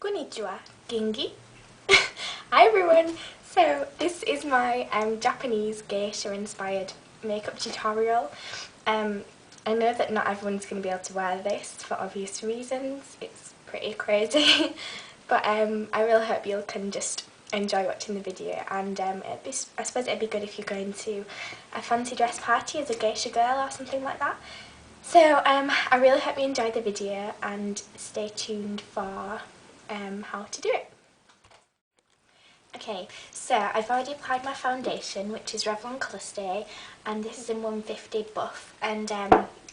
Konnichiwa, Genki. Hi everyone! So this is my Japanese geisha inspired makeup tutorial. I know that not everyone's going to be able to wear this for obvious reasons, it's pretty crazy, but I really hope you can just enjoy watching the video, and I suppose it'd be good if you're going to a fancy dress party as a geisha girl or something like that. So I really hope you enjoyed the video and stay tuned for how to do it. Okay, so I've already applied my foundation, which is Revlon Colourstay, and this is in 150 buff, and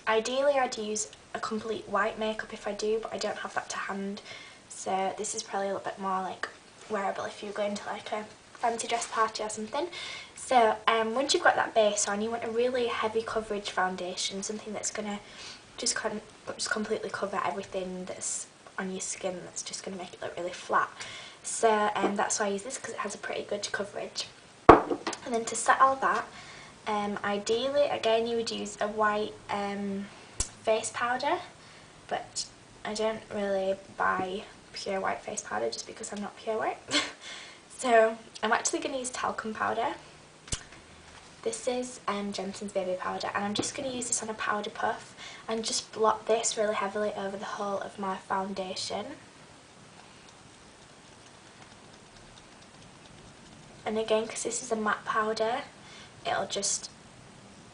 ideally I'd use a complete white makeup if I do, but I don't have that to hand, so this is probably a little bit more like wearable if you're going to like a fancy dress party or something. So once you've got that base on, you want a really heavy coverage foundation, something that's going to just completely cover everything that's on your skin, that's just going to make it look really flat. So that's why I use this, because it has a pretty good coverage. And then to set all that, ideally again you would use a white face powder, but I don't really buy pure white face powder just because I'm not pure white. So I'm actually going to use talcum powder. This is Jensen's baby powder, and I'm just going to use this on a powder puff and just blot this really heavily over the whole of my foundation. And again, because this is a matte powder, it'll just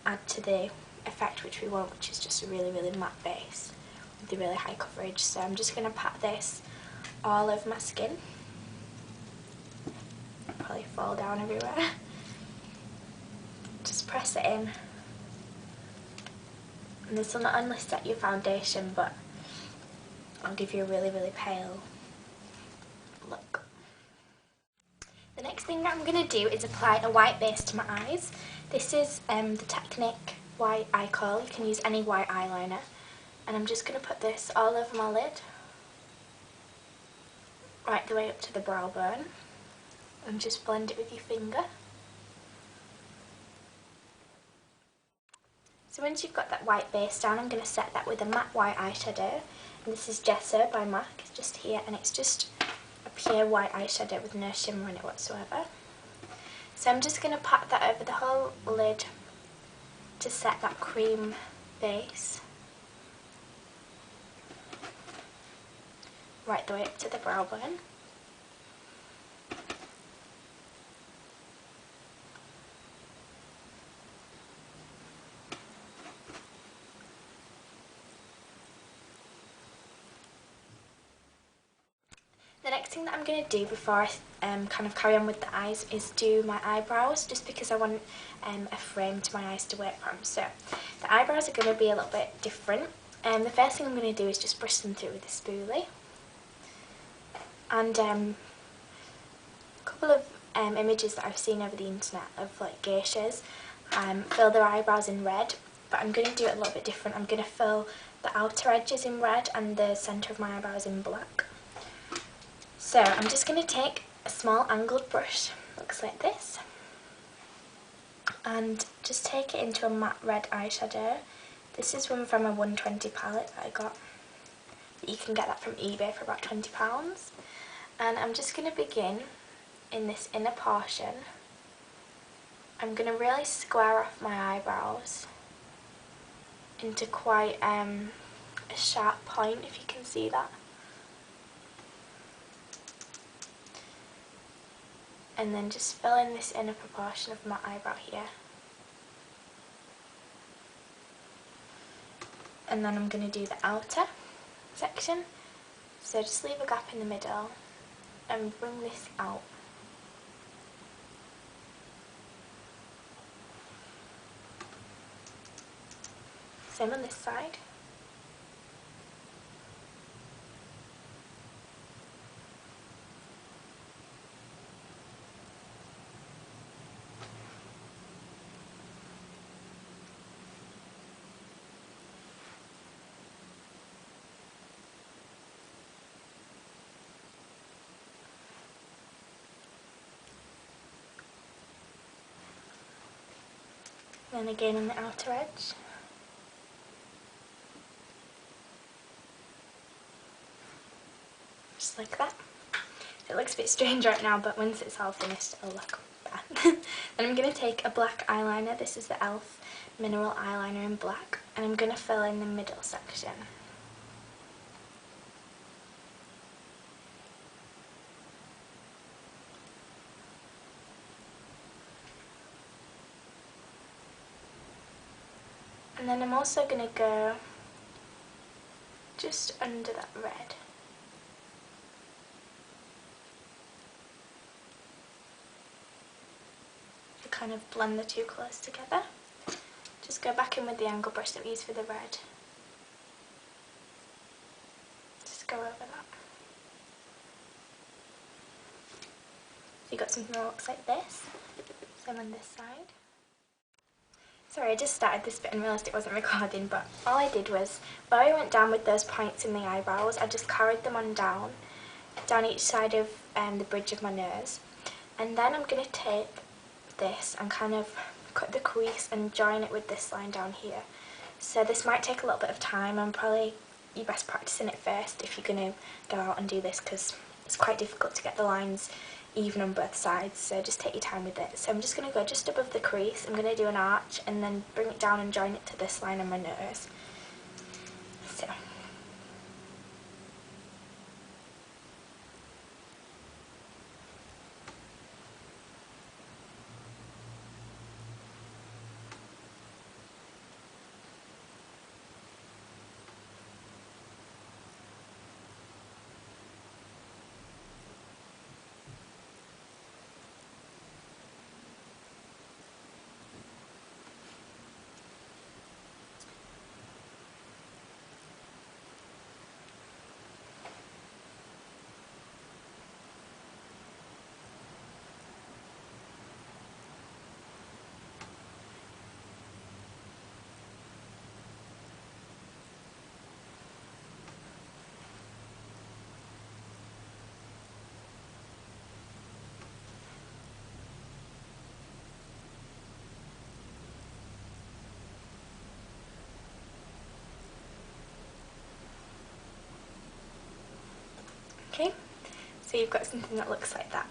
add to the effect which we want, which is just a really matte base with the really high coverage. So I'm just going to pat this all over my skin. It'll probably fall down everywhere. Just press it in. And this will not only set your foundation, but I'll give you a really pale look. The next thing that I'm going to do is apply a white base to my eyes. This is the Technique white eye curl. You can use any white eyeliner. And I'm just going to put this all over my lid, right the way up to the brow bone, and just blend it with your finger. So once you've got that white base down, I'm going to set that with a matte white eyeshadow. And this is Gesso by MAC, it's just here, and it's just a pure white eyeshadow with no shimmer in it whatsoever. So I'm just going to pat that over the whole lid to set that cream base right the way up to the brow bone. The next thing that I'm going to do before I kind of carry on with the eyes is do my eyebrows, just because I want a frame to my eyes to work from. So the eyebrows are going to be a little bit different. The first thing I'm going to do is just brush them through with a spoolie. And a couple of images that I've seen over the internet of like geishas fill their eyebrows in red, but I'm going to do it a little bit different. I'm going to fill the outer edges in red and the centre of my eyebrows in black. So I'm just going to take a small angled brush, looks like this, and just take it into a matte red eyeshadow. This is one from a 120 palette that I got. You can get that from eBay for about £20. And I'm just going to begin in this inner portion. I'm going to really square off my eyebrows into quite a sharp point, if you can see that. And then just fill in this inner proportion of my eyebrow here. And then I'm going to do the outer section. So just leave a gap in the middle and bring this out. Same on this side. And then again on the outer edge. just like that. It looks a bit strange right now, but once it's all finished it'll look better. Then I'm going to take a black eyeliner. This is the e.l.f. mineral eyeliner in black, and I'm going to fill in the middle section. And then I'm also going to go just under that red. To kind of blend the two colours together. Just go back in with the angle brush that we used for the red. Just go over that. So you got something that looks like this. Same on this side. Sorry, I just started this bit and realised it wasn't recording, but all I did was, where I went down with those points in the eyebrows, I just carried them on down each side of the bridge of my nose. And then I'm going to take this and kind of cut the crease and join it with this line down here. So this might take a little bit of time, and probably you're best practicing it first if you're going to go out and do this, because it's quite difficult to get the lines even on both sides, so just take your time with it. So I'm just going to go just above the crease, I'm going to do an arch and then bring it down and join it to this line on my nose. So. Okay, so you've got something that looks like that.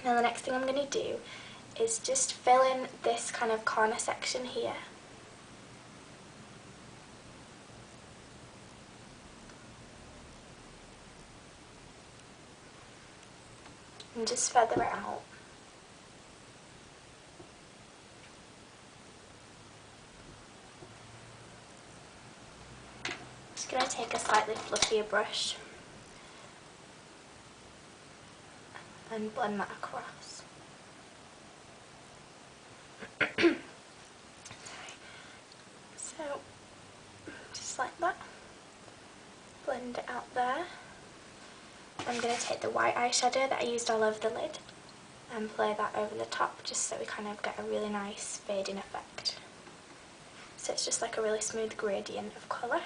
Now the next thing I'm going to do is just fill in this kind of corner section here. And just feather it out. Just going to take a slightly fluffier brush and blend that across. So, just like that. Blend it out there. I'm going to take the white eyeshadow that I used all over the lid and apply that over the top, just so we kind of get a really nice fading effect. So it's just like a really smooth gradient of colour.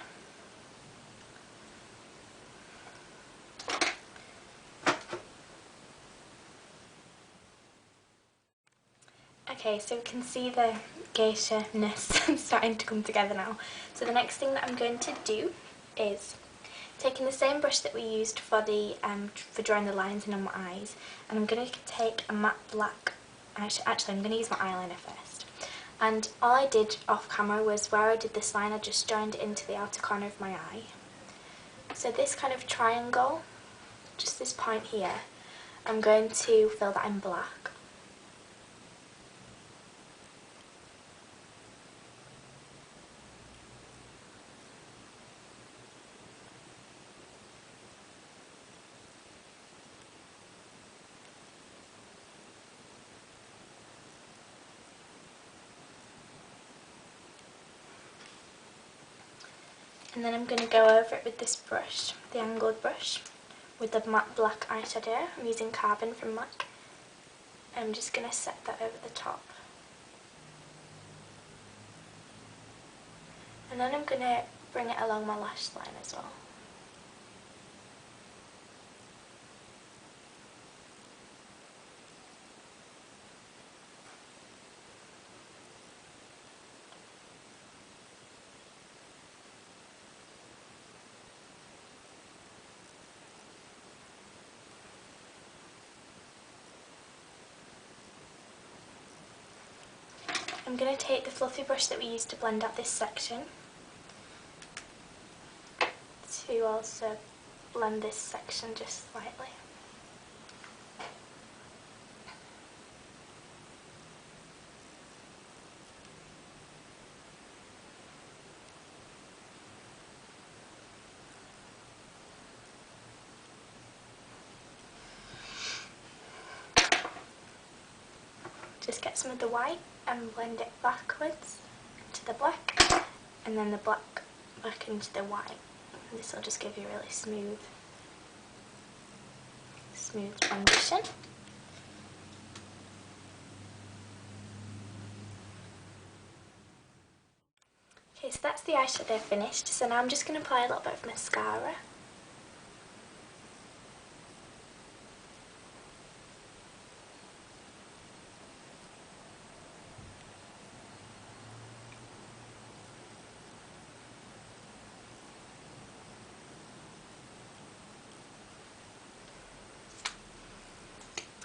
Okay, so we can see the geisha-ness starting to come together now. So the next thing that I'm going to do is taking the same brush that we used for the for drawing the lines in on my eyes, and I'm going to take a matte black. Actually, I'm going to use my eyeliner first. And all I did off camera was where I did this line, I just joined it into the outer corner of my eye. So this kind of triangle, just this point here, I'm going to fill that in black. And then I'm going to go over it with this brush, the angled brush, with the matte black eyeshadow. I'm using Carbon from MAC. I'm just going to set that over the top. And then I'm going to bring it along my lash line as well. I'm going to take the fluffy brush that we used to blend out this section to also blend this section just slightly. Just get some of the white and blend it backwards into the black, and then the black back into the white. And this will just give you a really smooth transition. Okay, so that's the eyeshadow finished. So now I'm just going to apply a little bit of mascara.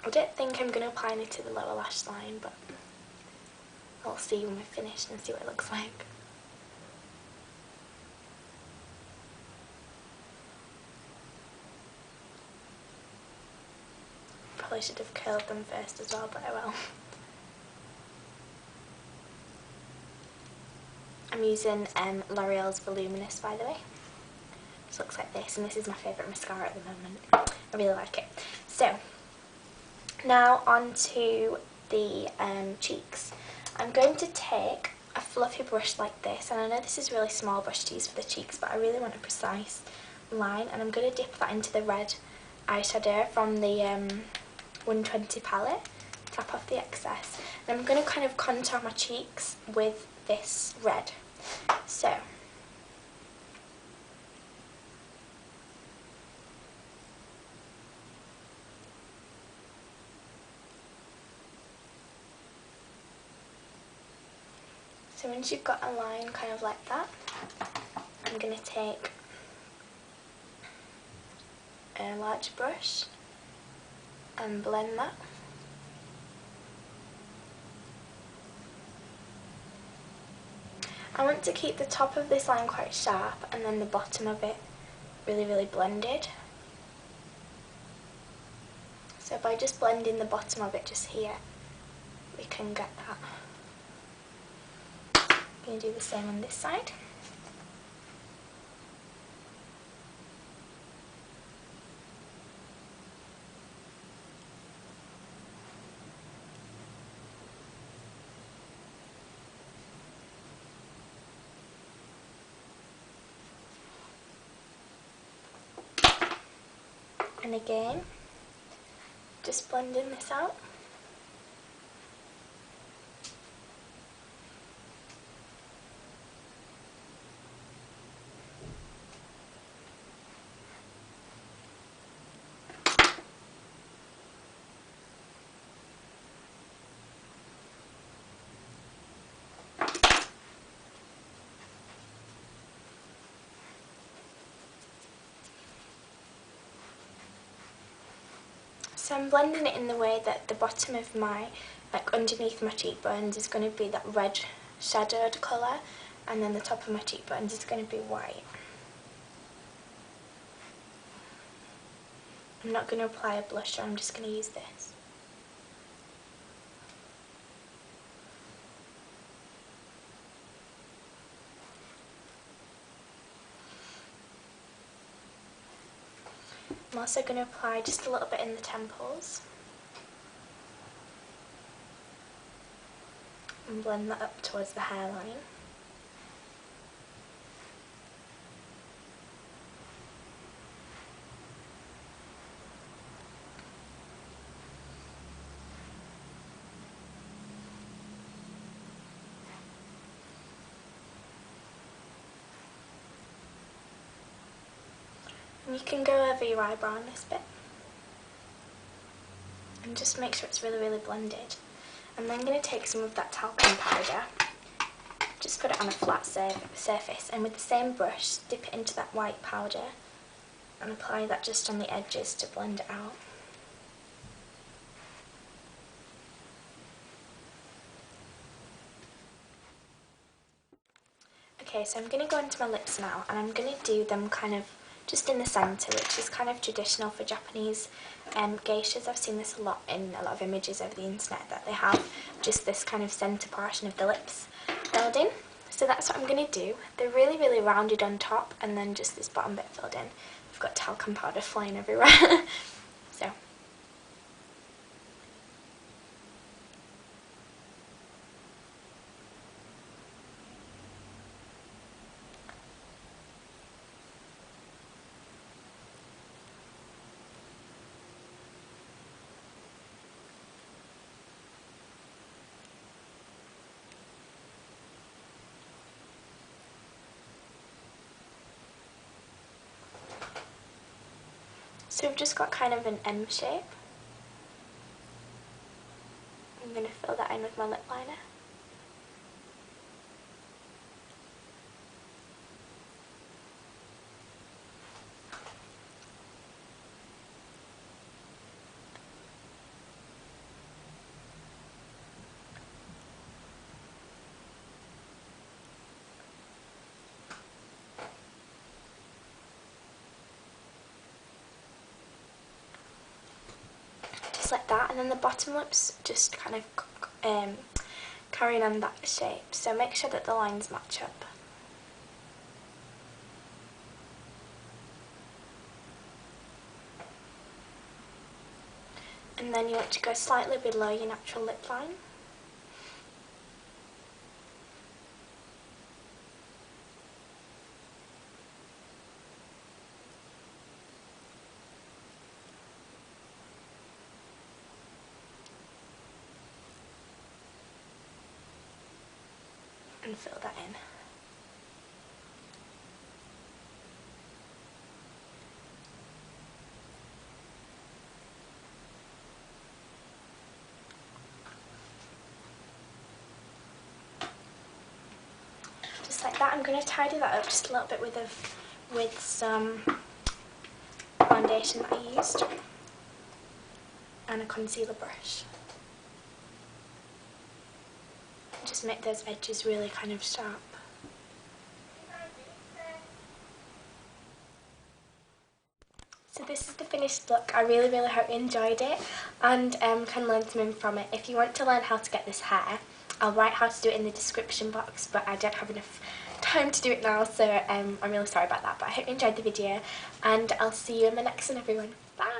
I don't think I'm going to apply any to the lower lash line, but I'll see when we're finished and see what it looks like. Probably should have curled them first as well, but I will. I'm using L'Oreal's Voluminous, by the way. It looks like this, and this is my favourite mascara at the moment. I really like it. So, now on to the cheeks. I'm going to take a fluffy brush like this, and I know this is a really small brush to use for the cheeks, but I really want a precise line, and I'm going to dip that into the red eyeshadow from the 120 palette, tap off the excess, and I'm going to kind of contour my cheeks with this red. So once you've got a line kind of like that, I'm going to take a large brush and blend that. I want to keep the top of this line quite sharp and then the bottom of it really blended. So by just blending the bottom of it just here, we can get that. I'm going to do the same on this side. And again, just blending this out. So I'm blending it in the way that the bottom of my, like underneath my cheekbones is going to be that red shadowed colour, and then the top of my cheekbones is going to be white. I'm not going to apply a blusher, I'm just going to use this. I'm also going to apply just a little bit in the temples and blend that up towards the hairline. And you can go over your eyebrow on this bit and just make sure it's really blended. And then I'm going to take some of that talcum powder, just put it on a flat surface, and with the same brush dip it into that white powder and apply that just on the edges to blend it out. Okay, so I'm going to go into my lips now, and I'm going to do them kind of just in the centre, which is kind of traditional for Japanese geishas. I've seen this a lot in a lot of images over the internet, that they have just this kind of centre portion of the lips filled in. So that's what I'm going to do. They're really, really rounded on top, and then just this bottom bit filled in. I've got talcum powder flying everywhere. So. So we've just got kind of an M shape. I'm going to fill that in with my lip liner. Like that, and then the bottom lips just kind of carrying on that shape, so make sure that the lines match up. And then you want to go slightly below your natural lip line. And fill that in. Just like that. I'm going to tidy that up just a little bit with some foundation that I used and a concealer brush. Just make those edges really kind of sharp. So this is the finished look. I really, really hope you enjoyed it and can learn something from it. If you want to learn how to get this hair, I'll write how to do it in the description box, but I don't have enough time to do it now, so I'm really sorry about that. But I hope you enjoyed the video, and I'll see you in my next one, everyone. Bye!